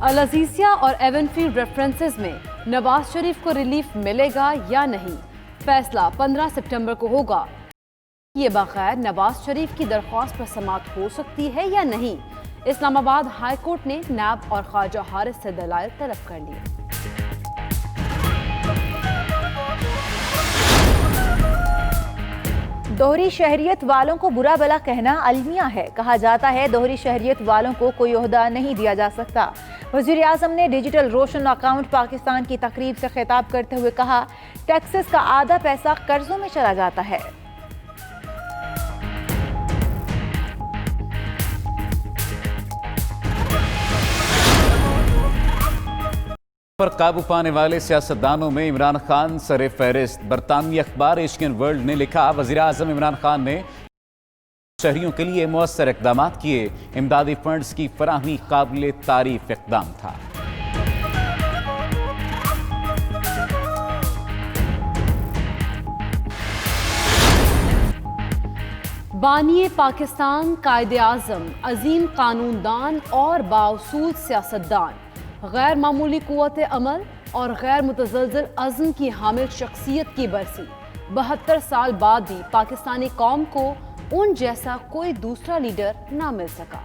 العزیزیہ اور ایونفیلڈ ریفرنسز میں نواز شریف کو ریلیف ملے گا یا نہیں، فیصلہ 15 ستمبر کو ہوگا۔ یہ بغیر نواز شریف کی درخواست پر سماعت ہو سکتی ہے یا نہیں؟ اسلام آباد ہائی کورٹ نے نیب اور خواجہ حارث سے دلائل طلب کر لیے۔ دوہری شہریت والوں کو برا بلا کہنا المیہ ہے۔ کہا جاتا ہے دوہری شہریت والوں کو کوئی عہدہ نہیں دیا جا سکتا۔ وزیر اعظم نے ڈیجیٹل روشن اکاؤنٹ پاکستان کی تقریب سے خطاب کرتے ہوئے کہا، ٹیکسز کا آدھا پیسہ قرضوں میں چلا جاتا ہے۔ پر قابو پانے والے سیاستدانوں میں عمران خان سر فہرست۔ برطانوی اخبار ایشین ورلڈ نے لکھا، وزیر اعظم عمران خان نے شہریوں کے لیے مؤثر اقدامات کیے، امدادی فنڈز کی فراہمی قابل تعریف اقدام تھا۔ بانی پاکستان قائد اعظم، عظیم قانون دان اور بااصول سیاستدان، غیر معمولی قوت عمل اور غیر متزلزل عزم کی حامل شخصیت کی برسی۔ 72 سال بعد بھی پاکستانی قوم کو ان جیسا کوئی دوسرا لیڈر نہ مل سکا۔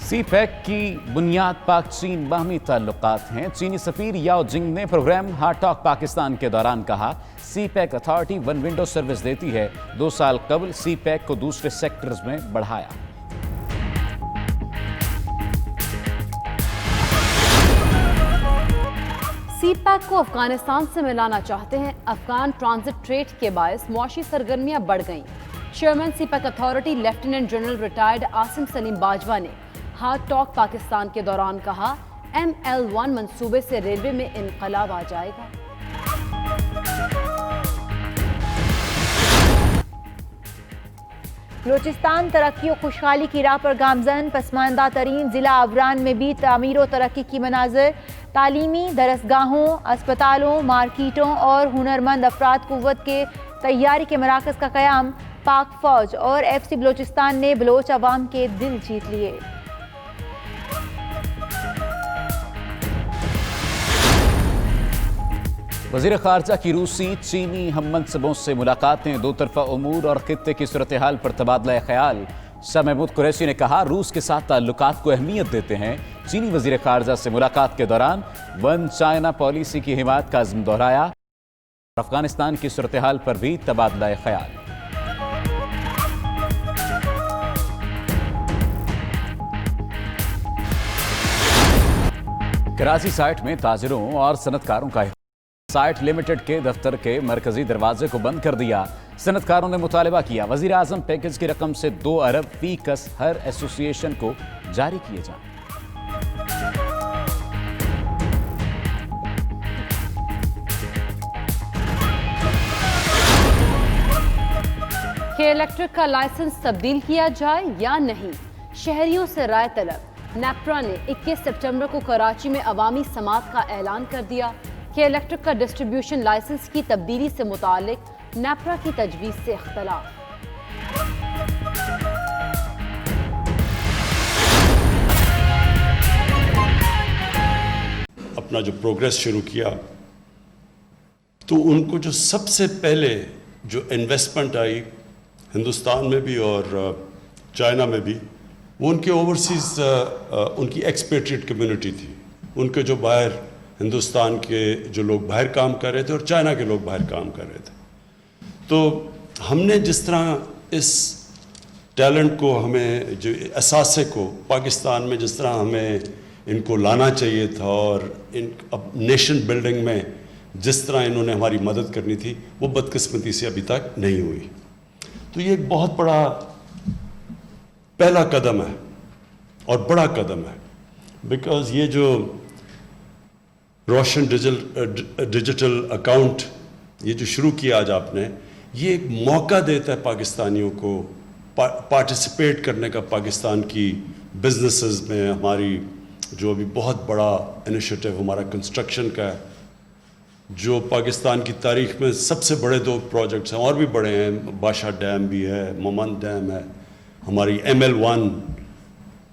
سی پیک کی بنیاد پاک چین باہمی تعلقات ہیں۔ چینی سفیر یاؤ جنگ نے پروگرام ہارٹ ٹاک پاکستان کے دوران کہا، CPEC authority one window service دیتی ہے۔ 2 سال قبل سی پیک کو دوسرے سیکٹرز میں بڑھایا۔ سی پیک کو افغانستان سے ملانا چاہتے ہیں۔ افغان ٹرانزٹ ٹریڈ کے باعث معاشی سرگرمیاں بڑھ گئیں۔ Chairman CPEC authority lieutenant general retired Asim Saleem Bajwa نے ہارٹ ٹاک پاکستان کے دوران کہا، ML1 منصوبے سے ریلوے میں انقلاب آ جائے گا۔ بلوچستان ترقی و خوشحالی کی راہ پر گامزن، پسماندہ ترین ضلع عوران میں بھی تعمیر و ترقی کی مناظر۔ تعلیمی درسگاہوں، اسپتالوں، مارکیٹوں اور ہنرمند افراد قوت کے تیاری کے مراکز کا قیام۔ پاک فوج اور FC بلوچستان نے بلوچ عوام کے دل جیت لیے۔ وزیر خارجہ کی روسی چینی ہم منصبوں سے ملاقاتیں، 2 طرفہ امور اور خطے کی صورتحال پر تبادلہ خیال۔ شاہ محمود قریشی نے کہا، روس کے ساتھ تعلقات کو اہمیت دیتے ہیں۔ چینی وزیر خارجہ سے ملاقات کے دوران ون چائنا پالیسی کی حمایت کا عزم دہرایا۔ افغانستان کی صورتحال پر بھی تبادلہ خیال۔ کراچی سائٹ میں تاجروں اور صنعت کاروں کا سائٹ لمیٹڈ کے دفتر کے مرکزی دروازے کو بند کر دیا۔ صنعت کاروں نے مطالبہ کیا، وزیر اعظم پیکج کی رقم سے 2 ارب فی کس ہر ایسوسی ایشن کو جاری کیے جائیں۔ کہ الیکٹرک کا لائسنس تبدیل کیا جائے یا نہیں، شہریوں سے رائے طلب۔ نیپرا نے 21 ستمبر کو کراچی میں عوامی سماعت کا اعلان کر دیا کہ الیکٹرک کا ڈسٹریبیوشن لائسنس کی تبدیلی سے متعلق نیپرا کی تجویز سے اختلاف۔ اپنا جو پروگریس شروع کیا تو ان کو جو سب سے پہلے جو انویسٹمنٹ آئی ہندوستان میں بھی اور چائنا میں بھی، وہ ان کے اوورسیز ان کی ایکسپیٹریٹ کمیونٹی تھی۔ ان کے جو باہر ہندوستان کے جو لوگ باہر کام کر رہے تھے اور چائنا کے لوگ باہر کام کر رہے تھے۔ تو ہم نے جس طرح اس ٹیلنٹ کو، ہمیں جو اثاثے کو پاکستان میں جس طرح ہمیں ان کو لانا چاہیے تھا اور ان نیشن بلڈنگ میں جس طرح انہوں نے ہماری مدد کرنی تھی، وہ بدقسمتی سے ابھی تک نہیں ہوئی۔ تو یہ ایک بہت بڑا پہلا قدم ہے اور بڑا قدم ہے، بیکاز یہ جو روشن ڈیجیٹل اکاؤنٹ یہ جو شروع کیا آج آپ نے، یہ ایک موقع دیتا ہے پاکستانیوں کو پارٹیسپیٹ کرنے کا پاکستان کی بزنسز میں۔ ہماری جو ابھی بہت بڑا انیشیٹو ہمارا کنسٹرکشن کا ہے، جو پاکستان کی تاریخ میں سب سے بڑے 2 پروجیکٹس ہیں، اور بھی بڑے ہیں، بادشاہ ڈیم بھی ہے، مومند ڈیم ہے، ہماری ML1